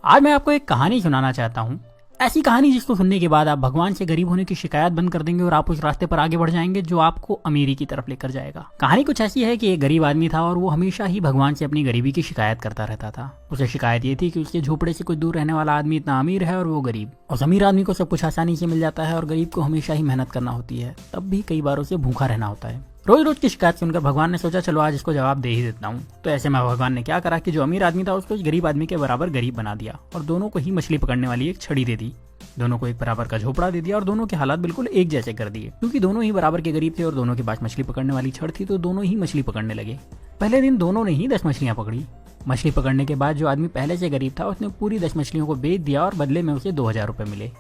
आज मैं आपको एक कहानी सुनाना चाहता हूँ। ऐसी कहानी जिसको सुनने के बाद आप भगवान से गरीब होने की शिकायत बंद कर देंगे और आप उस रास्ते पर आगे बढ़ जाएंगे जो आपको अमीरी की तरफ लेकर जाएगा। कहानी कुछ ऐसी है कि एक गरीब आदमी था और वो हमेशा ही भगवान से अपनी गरीबी की शिकायत करता रहता था। उसे शिकायत ये थी कि उसके झोपड़े से कुछ दूर रहने वाला आदमी इतना अमीर है और वो गरीब। उस अमीर आदमी को सब कुछ आसानी से मिल जाता है और गरीब को हमेशा ही मेहनत करना होती है, तब भी कई बार उसे भूखा रहना होता है। रोज रोज की शिकायत सुनकर भगवान ने सोचा चलो आज इसको जवाब दे ही देता हूँ। तो ऐसे में भगवान ने क्या करा कि जो अमीर आदमी था उसको इस गरीब आदमी के बराबर गरीब बना दिया और दोनों को ही मछली पकड़ने वाली एक छड़ी दे दी। दोनों को एक बराबर का झोपड़ा दे दिया और दोनों के हालात बिल्कुल एक जैसे कर दिए। क्योंकि दोनों ही बराबर के गरीब थे और दोनों के पास मछली पकड़ने वाली छड़ थी, तो दोनों ही मछली पकड़ने लगे। पहले दिन दोनों ने ही 10 मछलियां पकड़ी। मछली पकड़ने के बाद जो आदमी पहले से गरीब था उसने पूरी 10 मछलियों को बेच दिया और बदले में उसे 2000 रुपए मिले।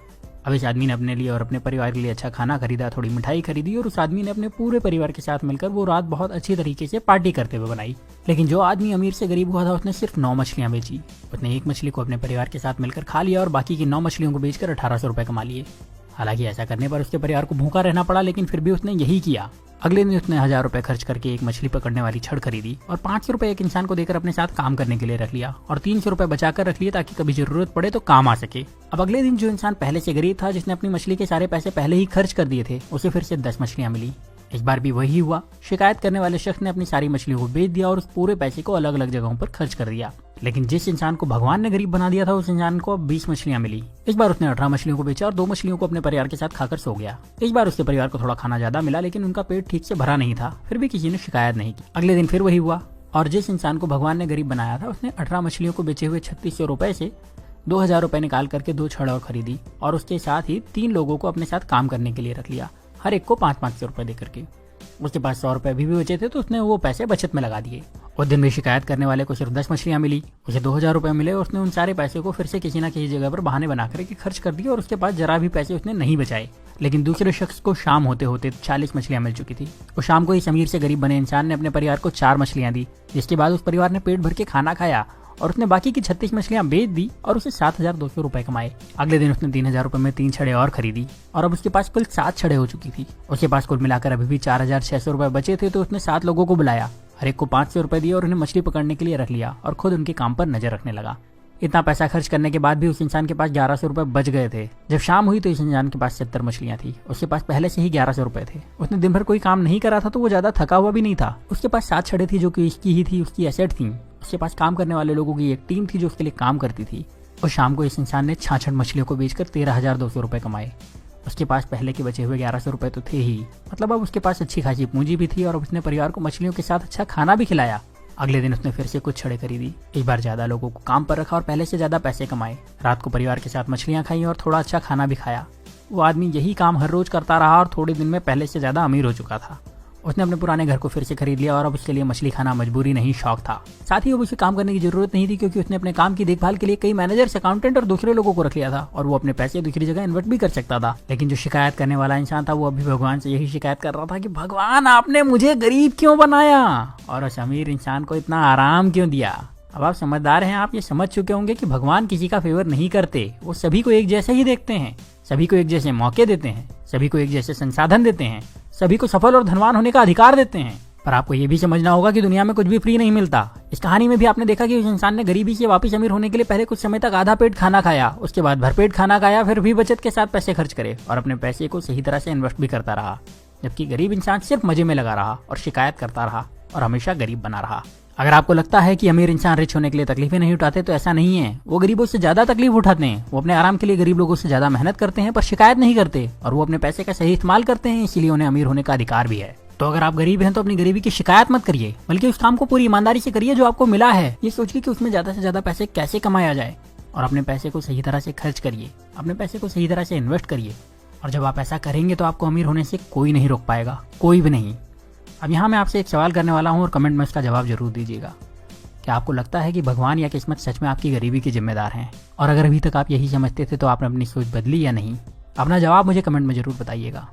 अब इस आदमी ने अपने लिए और अपने परिवार के लिए अच्छा खाना खरीदा, थोड़ी मिठाई खरीदी और उस आदमी ने अपने पूरे परिवार के साथ मिलकर वो रात बहुत अच्छी तरीके से पार्टी करते हुए बनाई। लेकिन जो आदमी अमीर से गरीब हुआ था उसने सिर्फ 9 मछलियां बेची। उसने एक मछली को अपने परिवार के साथ मिलकर खा लिया और बाकी की 9 मछलियों को बेचकर 1800 रुपए कमा लिए। हालांकि ऐसा करने पर उसके परिवार को भूखा रहना पड़ा, लेकिन फिर भी उसने यही किया। अगले दिन उसने 1000 रुपए खर्च करके एक मछली पकड़ने वाली छड़ खरीदी और 500 रुपए एक इंसान को देकर अपने साथ काम करने के लिए रख लिया और 300 रुपए बचाकर रख लिए ताकि कभी जरूरत पड़े तो काम आ सके। अब अगले दिन जो इंसान पहले से गरीब था, जिसने अपनी मछली के सारे पैसे पहले ही खर्च कर दिए थे, उसे फिर से 10 मछलियां मिली। इस बार भी वही हुआ। शिकायत करने वाले शख्स ने अपनी सारी मछलियों को बेच दिया और उस पूरे पैसे को अलग अलग जगहों पर खर्च कर दिया। लेकिन जिस इंसान को भगवान ने गरीब बना दिया था उस इंसान को अब 20 मछलियां मिली। इस बार उसने 18 मछलियों को बेचा और 2 मछलियों को अपने परिवार के साथ खाकर सो गया। इस बार उसके परिवार को थोड़ा खाना ज्यादा मिला, लेकिन उनका पेट ठीक से भरा नहीं था। फिर भी किसी ने शिकायत नहीं की। अगले दिन फिर वही हुआ और जिस इंसान को भगवान ने गरीब बनाया था उसने 18 मछलियों को बेचे हुए 3600 रुपए से 2000 रुपए निकाल करके 2 छड़ और खरीदी और उसके साथ ही 3 लोगों को अपने साथ काम करने के लिए रख लिया, हर एक को 500 रुपए देकर के। उसके पास 100 रुपए अभी भी बचे थे, तो उसने वो पैसे बचत में लगा दिए। उस दिन भी शिकायत करने वाले को सिर्फ 10 मछलियां मिली, उसे 2000 रुपए मिले और उसने उन सारे पैसे को फिर से किसी न किसी जगह पर बहाने बना करके खर्च कर दिए और उसके पास जरा भी पैसे उसने नहीं बचाए। लेकिन दूसरे शख्स को शाम होते होते 40 मछलियां मिल चुकी थी। उस शाम को इस अमीर से गरीब बने इंसान ने अपने परिवार को 4 मछलियां दी, जिसके बाद उस परिवार ने पेट भर के खाना खाया और उसने बाकी की 36 मछलियां बेच दी और उसे 7200 रुपए कमाए। अगले दिन उसने 3000 रुपए में 3 छड़े और खरीदी और अब उसके पास कुल 7 छड़े हो चुकी थी। उसके पास कुल मिलाकर अभी भी 4600 रुपए बचे थे, तो उसने 7 लोगों को बुलाया, हर एक को 500 रुपए दिए और उन्हें मछली पकड़ने के लिए रख लिया और खुद उनके काम पर नजर रखने लगा। इतना पैसा खर्च करने के बाद भी उस इंसान के पास 1100 रुपए बच गए थे। जब शाम हुई तो इस इंसान के पास 70 मछलियां थी। उसके पास पहले से ही 1100 रुपए थे। उसने दिन भर कोई काम नहीं करा था, तो वो ज्यादा थका हुआ भी नहीं था। उसके पास 7 छड़े थी जो कि इसकी ही थी, उसकी एसेट थी। उसके पास काम करने वाले लोगों की एक टीम थी जो उसके लिए काम करती थी। और शाम को इस इंसान ने 66 मछलियों को बेचकर 13,200 रुपए कमाए। उसके पास पहले के बचे हुए 1100 रुपए तो थे ही, मतलब अब उसके पास अच्छी खासी पूंजी भी थी और अब उसने परिवार को मछलियों के साथ अच्छा खाना भी खिलाया। अगले दिन उसने फिर से कुछ छड़े खरीदी, इस बार ज्यादा लोगों को काम पर रखा और पहले से ज्यादा पैसे कमाए। रात को परिवार के साथ मछलियां खाई और थोड़ा अच्छा खाना भी खाया। वो आदमी यही काम हर रोज करता रहा और थोड़े दिन में पहले से ज्यादा अमीर हो चुका था। उसने अपने पुराने घर को फिर से खरीद लिया और अब उसके लिए मछली खाना मजबूरी नहीं शौक था। साथ ही अब उसे काम करने की जरूरत नहीं थी, क्योंकि उसने अपने काम की देखभाल के लिए कई मैनेजर्स, अकाउंटेंट और दूसरे लोगों को रख लिया था और वो अपने पैसे दूसरी जगह इन्वेस्ट भी कर सकता था। लेकिन जो शिकायत करने वाला इंसान था वो अभी भगवान से यही शिकायत कर रहा था कि भगवान आपने मुझे गरीब क्यों बनाया और उस अमीर इंसान को इतना आराम क्यों दिया। अब आप समझदार हैं, आप ये समझ चुके होंगे कि भगवान किसी का फेवर नहीं करते। वो सभी को एक जैसे ही देखते हैं, सभी को एक जैसे मौके देते हैं, सभी को एक जैसे संसाधन देते हैं, सभी को सफल और धनवान होने का अधिकार देते हैं। पर आपको ये भी समझना होगा कि दुनिया में कुछ भी फ्री नहीं मिलता। इस कहानी में भी आपने देखा कि उस इंसान ने गरीबी से वापस अमीर होने के लिए पहले कुछ समय तक आधा पेट खाना खाया, उसके बाद भरपेट खाना खाया, फिर भी बचत के साथ पैसे खर्च करे और अपने पैसे को सही तरह से इन्वेस्ट भी करता रहा। जबकि गरीब इंसान सिर्फ मजे में लगा रहा और शिकायत करता रहा और हमेशा गरीब बना रहा। अगर आपको लगता है कि अमीर इंसान रिच होने के लिए तकलीफें नहीं उठाते, तो ऐसा नहीं है। वो गरीबों से ज्यादा तकलीफ उठाते हैं। वो अपने आराम के लिए गरीब लोगों से ज्यादा मेहनत करते हैं पर शिकायत नहीं करते, और वो अपने पैसे का सही इस्तेमाल करते हैं, इसीलिए उन्हें अमीर होने का अधिकार भी है। तो अगर आप गरीब हैं तो अपनी गरीबी की शिकायत मत करिए, बल्कि उस काम को पूरी ईमानदारी से करिए जो आपको मिला है। ये सोचिए कि उसमें ज्यादा से ज्यादा पैसे कैसे कमाया जाए और अपने पैसे को सही तरह से खर्च करिए, अपने पैसे को सही तरह से इन्वेस्ट करिए। और जब आप ऐसा करेंगे तो आपको अमीर होने से कोई नहीं रोक पाएगा, कोई भी नहीं। अब यहाँ मैं आपसे एक सवाल करने वाला हूँ और कमेंट में उसका जवाब जरूर दीजिएगा। क्या आपको लगता है कि भगवान या किस्मत सच में आपकी गरीबी के जिम्मेदार हैं? और अगर अभी तक आप यही समझते थे तो आपने अपनी सोच बदली या नहीं? अपना जवाब मुझे कमेंट में जरूर बताइएगा।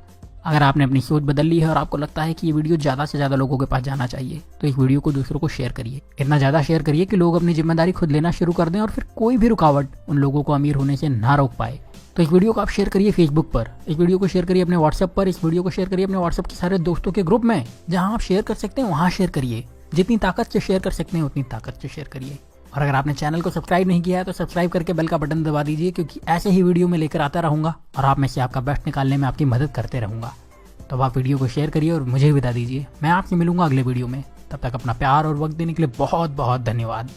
अगर आपने अपनी सोच बदल ली है और आपको लगता है कि ये वीडियो ज्यादा से ज्यादा लोगों के पास जाना चाहिए, तो इस वीडियो को दूसरों को शेयर करिए। इतना ज्यादा शेयर करिए कि लोग अपनी जिम्मेदारी खुद लेना शुरू कर दें और फिर कोई भी रुकावट उन लोगों को अमीर होने से ना रोक पाए। तो इस वीडियो को आप शेयर करिए फेसबुक पर, इस वीडियो को शेयर करिए अपने व्हाट्सएप पर, इस वीडियो को शेयर करिए अपने व्हाट्सएप के सारे दोस्तों के ग्रुप में। जहां आप शेयर कर सकते हैं वहां शेयर करिए। जितनी ताकत से शेयर कर सकते हैं उतनी ताकत से शेयर करिए। और अगर आपने चैनल को सब्सक्राइब नहीं किया है तो सब्सक्राइब करके बेल का बटन दबा दीजिए, क्योंकि ऐसे ही वीडियो में लेकर आता रहूँगा और आप में से आपका बेस्ट निकालने में आपकी मदद करते रहूँगा। तो अब आप वीडियो को शेयर करिए और मुझे विदा दीजिए। मैं आपसे मिलूंगा अगले वीडियो में। तब तक अपना प्यार और वक्त देने के लिए बहुत बहुत धन्यवाद।